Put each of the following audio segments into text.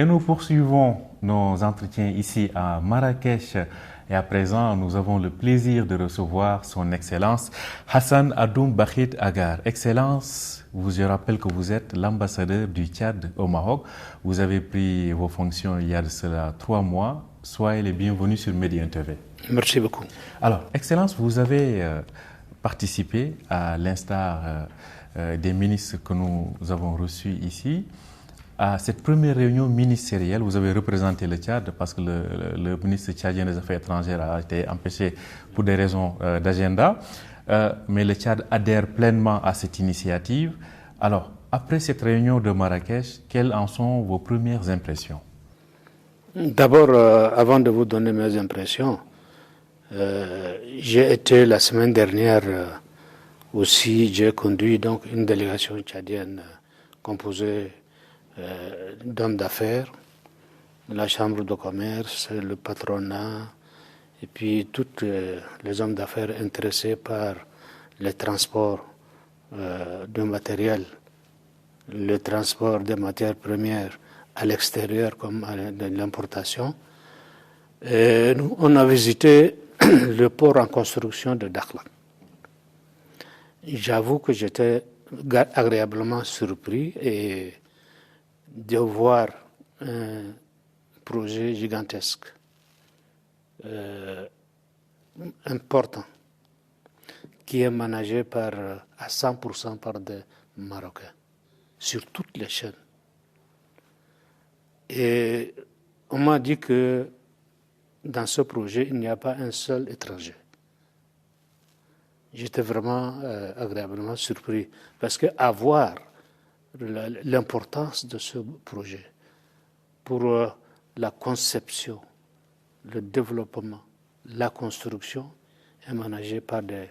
Et nous poursuivons nos entretiens ici à Marrakech. Et à présent, nous avons le plaisir de recevoir son Excellence Hassan Adoum Bakhit Agar. Excellence, je rappelle que vous êtes l'ambassadeur du Tchad au Maroc. Vous avez pris vos fonctions il y a de cela 3 mois. Soyez les bienvenus sur Médien TV. Merci beaucoup. Alors, Excellence, vous avez participé, à l'instar des ministres que nous avons reçus ici, à cette première réunion ministérielle. Vous avez représenté le Tchad parce que le ministre tchadien des Affaires étrangères a été empêché pour des raisons d'agenda. Mais le Tchad adhère pleinement à cette initiative. Alors, après cette réunion de Marrakech, quelles en sont vos premières impressions? D'abord, avant de vous donner mes impressions, j'ai été la semaine dernière aussi, j'ai conduit donc une délégation tchadienne composée d'hommes d'affaires, la chambre de commerce, le patronat, et puis tous les hommes d'affaires intéressés par le transport de matériel, le transport des matières premières à l'extérieur comme à l'importation. Et nous, on a visité le port en construction de Dakhla. J'avoue que j'étais agréablement surpris et de voir un projet gigantesque, important, qui est managé à 100% par des Marocains, sur toutes les chaînes. Et on m'a dit que dans ce projet, il n'y a pas un seul étranger. J'étais vraiment agréablement surpris, parce qu'avoir l'importance de ce projet pour la conception, le développement, la construction est managé par des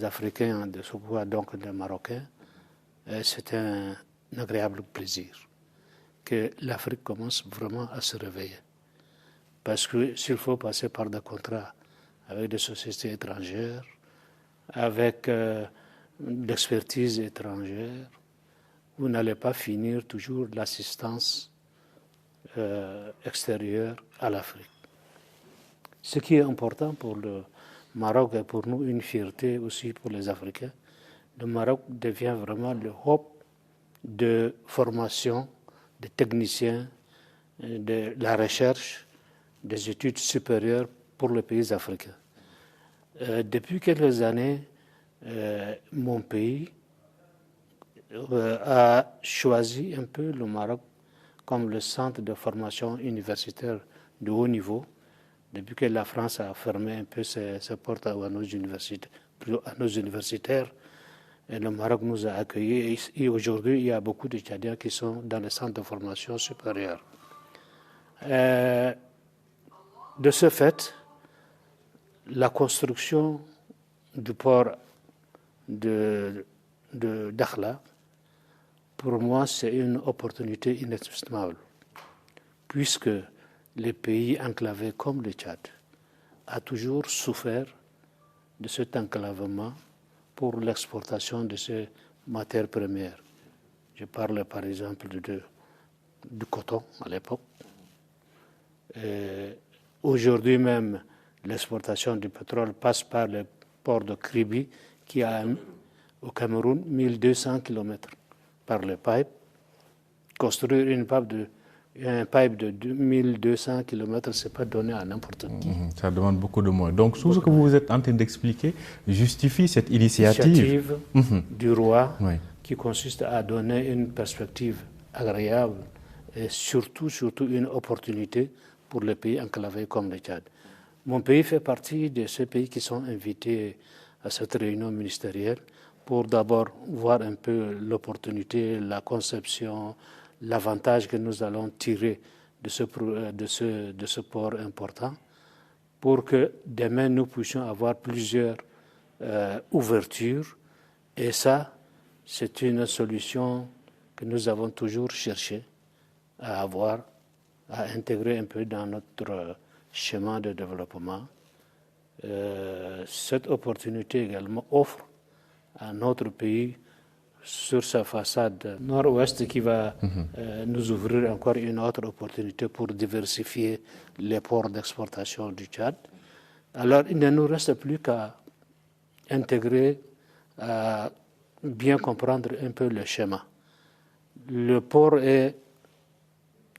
Africains, donc des Marocains. C'est un agréable plaisir que l'Afrique commence vraiment à se réveiller. Parce que s'il faut passer par des contrats avec des sociétés étrangères, avec l'expertise étrangère, vous n'allez pas finir toujours l'assistance extérieure à l'Afrique. Ce qui est important pour le Maroc et pour nous, une fierté aussi pour les Africains, le Maroc devient vraiment le hub de formation des techniciens, de la recherche, des études supérieures pour les pays africains. Depuis quelques années, mon pays a choisi un peu le Maroc comme le centre de formation universitaire de haut niveau, depuis que la France a fermé un peu ses portes à nos universitaires. Et le Maroc nous a accueillis et aujourd'hui, il y a beaucoup de Tchadiens qui sont dans les centres de formation supérieure. De ce fait, la construction du port de Dakhla, pour moi, c'est une opportunité inestimable, puisque les pays enclavés comme le Tchad a toujours souffert de cet enclavement pour l'exportation de ces matières premières. Je parle par exemple du coton à l'époque. Aujourd'hui même, l'exportation du pétrole passe par le port de Kribi qui a au Cameroun 1200 km par le pipe. Construire un pipe de 1200 km, ce n'est pas donné à n'importe qui. Ça demande beaucoup de moyens. Donc, tout ce que vous êtes en train d'expliquer justifie cette initiative du roi qui consiste à donner une perspective agréable et surtout une opportunité pour les pays enclavés comme le Tchad. Mon pays fait partie de ces pays qui sont invités à cette réunion ministérielle pour d'abord voir un peu l'opportunité, la conception, l'avantage que nous allons tirer de ce port important pour que demain nous puissions avoir plusieurs ouvertures. Et ça, c'est une solution que nous avons toujours cherché à avoir, à intégrer un peu dans notre schéma de développement. Cette opportunité également offre à notre pays sur sa façade nord-ouest qui va nous ouvrir encore une autre opportunité pour diversifier les ports d'exportation du Tchad. Alors, il ne nous reste plus qu'à intégrer, à bien comprendre un peu le schéma. Le port est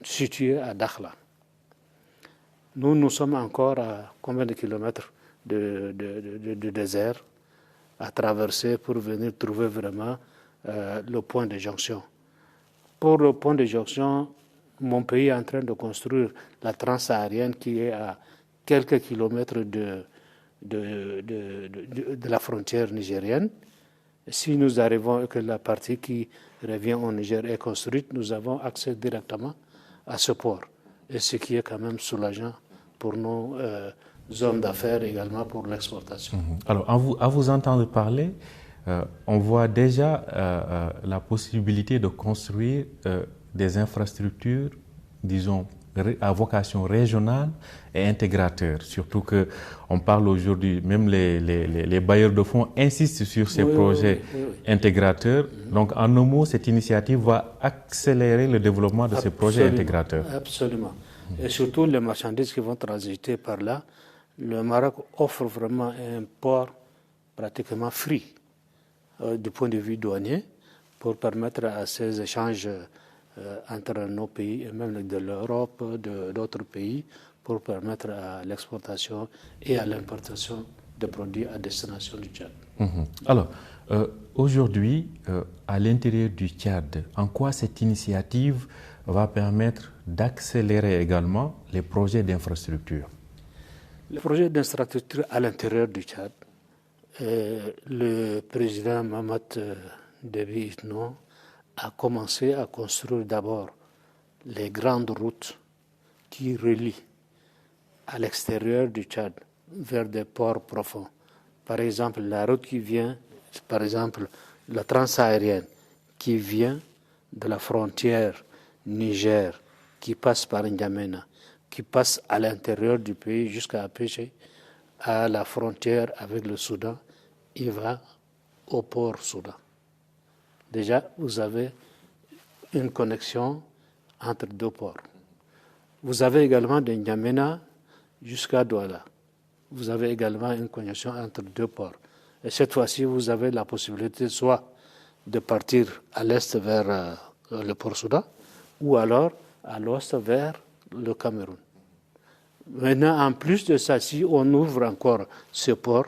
situé à Dakhla. Nous sommes encore à combien de kilomètres de désert à traverser pour venir trouver vraiment le point de jonction. Pour le point de jonction, mon pays est en train de construire la transsaharienne qui est à quelques kilomètres de la frontière nigérienne. Si nous arrivons et que la partie qui revient au Niger est construite, nous avons accès directement à ce port. Et ce qui est quand même soulageant pour nos zones d'affaires également pour l'exportation. Alors, à vous entendre parler, on voit déjà la possibilité de construire des infrastructures, disons, à vocation régionale et intégrateur. Surtout qu'on parle aujourd'hui, même les bailleurs de fonds insistent sur ces projets intégrateurs. Donc, en un mot, cette initiative va accélérer le développement de ces projets intégrateurs. Absolument. Et surtout les marchandises qui vont transiter par là. Le Maroc offre vraiment un port pratiquement free du point de vue douanier pour permettre à ces échanges entre nos pays et même de l'Europe, d'autres pays, pour permettre à l'exportation et à l'importation de produits à destination du Tchad. Alors, aujourd'hui, à l'intérieur du Tchad, en quoi cette initiative va permettre d'accélérer également les projets d'infrastructure? Les projets d'infrastructure à l'intérieur du Tchad, le président Mahamat Déby Itno a commencé à construire d'abord les grandes routes qui relient à l'extérieur du Tchad vers des ports profonds. Par exemple, la route qui vient, par exemple, la transsaharienne qui vient de la frontière Niger, qui passe par N'Djamena, qui passe à l'intérieur du pays jusqu'à Péché, à la frontière avec le Soudan, il va au port Soudan. Déjà, vous avez une connexion entre deux ports. Vous avez également de N'Djamena jusqu'à Douala. Vous avez également une connexion entre deux ports. Et cette fois-ci, vous avez la possibilité soit de partir à l'est vers le port Soudan, ou alors à l'ouest vers le Cameroun. Maintenant, en plus de ça, si on ouvre encore ce port,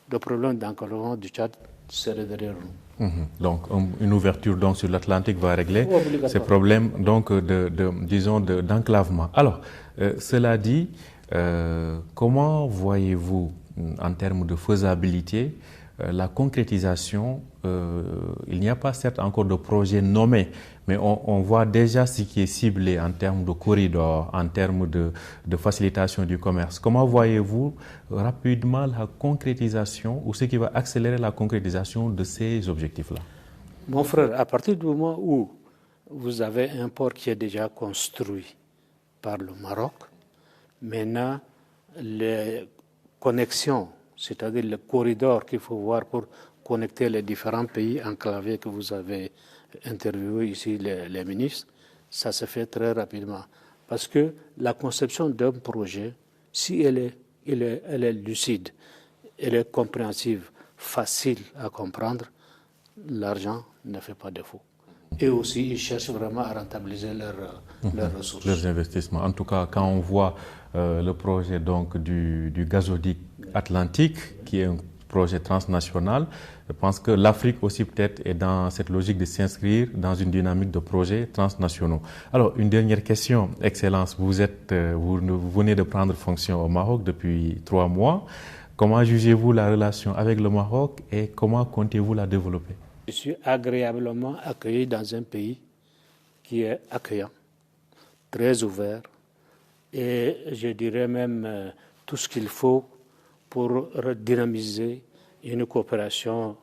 le problème d'enclavement du Tchad serait derrière nous. Donc, une ouverture donc, sur l'Atlantique va régler ces problèmes donc, d'enclavement. Alors, cela dit, comment voyez-vous, en termes de faisabilité, la concrétisation? Il n'y a pas certes encore de projet nommé, mais on voit déjà ce qui est ciblé en termes de corridors, en termes de facilitation du commerce. Comment voyez-vous rapidement la concrétisation ou ce qui va accélérer la concrétisation de ces objectifs-là? Mon frère, à partir du moment où vous avez un port qui est déjà construit par le Maroc, maintenant les connexions, c'est-à-dire le corridor qu'il faut voir pour connecter les différents pays enclavés que vous avez interviewés ici, les ministres, ça se fait très rapidement. Parce que la conception d'un projet, si elle est lucide, elle est compréhensive, facile à comprendre, l'argent ne fait pas défaut. Et aussi, ils cherchent vraiment à rentabiliser leurs ressources. Leurs investissements. En tout cas, quand on voit le projet donc, du gazoduc atlantique, qui est un projet transnational, je pense que l'Afrique aussi peut-être est dans cette logique de s'inscrire dans une dynamique de projets transnationaux. Alors, une dernière question, Excellence. Vous venez de prendre fonction au Maroc depuis 3 mois. Comment jugez-vous la relation avec le Maroc et comment comptez-vous la développer? Je suis agréablement accueilli dans un pays qui est accueillant, très ouvert et je dirais même tout ce qu'il faut pour redynamiser une coopération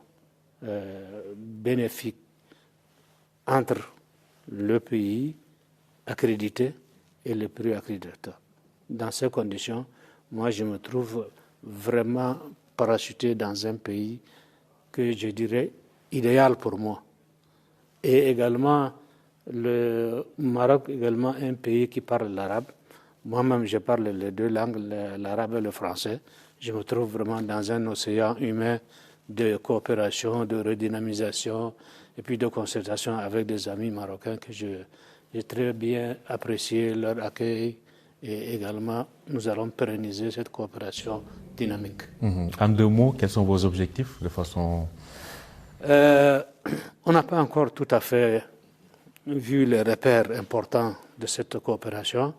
bénéfique entre le pays accrédité et le pays accréditeur. Dans ces conditions, moi je me trouve vraiment parachuté dans un pays que je dirais idéal pour moi, Et également, le Maroc est également un pays qui parle l'arabe. Moi-même, je parle les deux langues, l'arabe et le français. Je me trouve vraiment dans un océan humain de coopération, de redynamisation et puis de concertation avec des amis marocains que j'ai très bien apprécié leur accueil et également nous allons pérenniser cette coopération dynamique. En 2 mots, quels sont vos objectifs de façon... On n'a pas encore tout à fait vu les repères importants de cette coopération.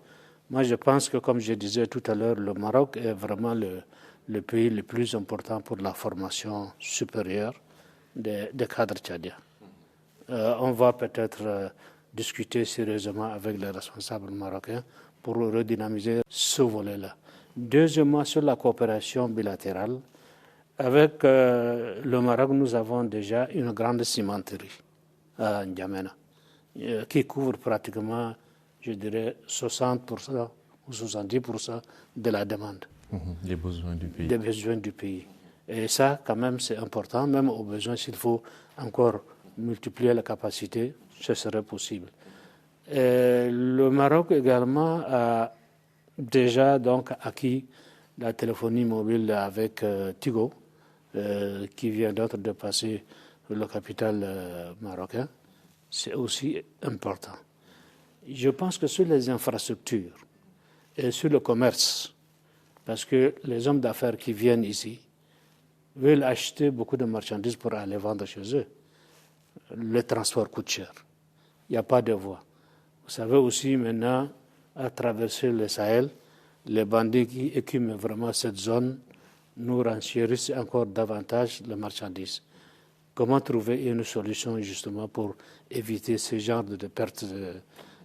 Moi, je pense que, comme je disais tout à l'heure, le Maroc est vraiment le pays le plus important pour la formation supérieure des cadres tchadiens. On va peut-être discuter sérieusement avec les responsables marocains pour redynamiser ce volet-là. Deuxièmement, sur la coopération bilatérale, avec le Maroc, nous avons déjà une grande cimenterie à N'Djamena qui couvre pratiquement, je dirais, 60% ou 70% de la demande. Des besoins du pays. Des besoins du pays. Et ça, quand même, c'est important. Même au besoin, s'il faut encore multiplier la capacité, ce serait possible. Et le Maroc également a déjà donc acquis la téléphonie mobile avec Tigo, qui vient d'être de passer le capital marocain. C'est aussi important. Je pense que sur les infrastructures et sur le commerce, parce que les hommes d'affaires qui viennent ici veulent acheter beaucoup de marchandises pour aller vendre chez eux. Le transport coûte cher. Il n'y a pas de voie. Vous savez aussi maintenant, à traverser le Sahel, les bandits qui écument vraiment cette zone nous renchérissent encore davantage les marchandises. Comment trouver une solution justement pour éviter ce genre de perte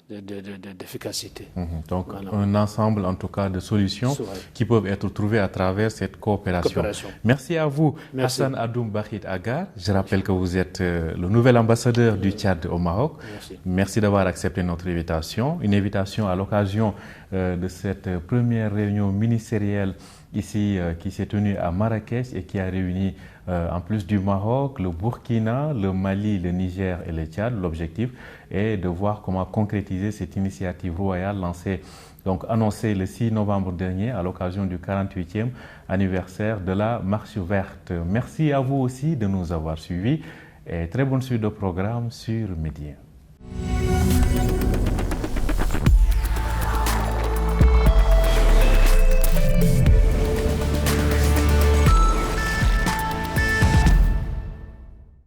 d'efficacité. Donc voilà. Un ensemble en tout cas de solutions qui peuvent être trouvées à travers cette coopération. Merci à vous. Merci. Hassan Adoum Bahit Agar. Je rappelle que vous êtes le nouvel ambassadeur du Tchad au Maroc. Merci d'avoir accepté notre invitation. Une invitation à l'occasion de cette première réunion ministérielle ici qui s'est tenue à Marrakech et qui a réuni en plus du Maroc, le Burkina, le Mali, le Niger et le Tchad. L'objectif est de voir comment concrétiser cette initiative royale lancée, donc annoncée le 6 novembre dernier à l'occasion du 48e anniversaire de la Marche verte. Merci à vous aussi de nous avoir suivis et très bonne suite de programme sur Média.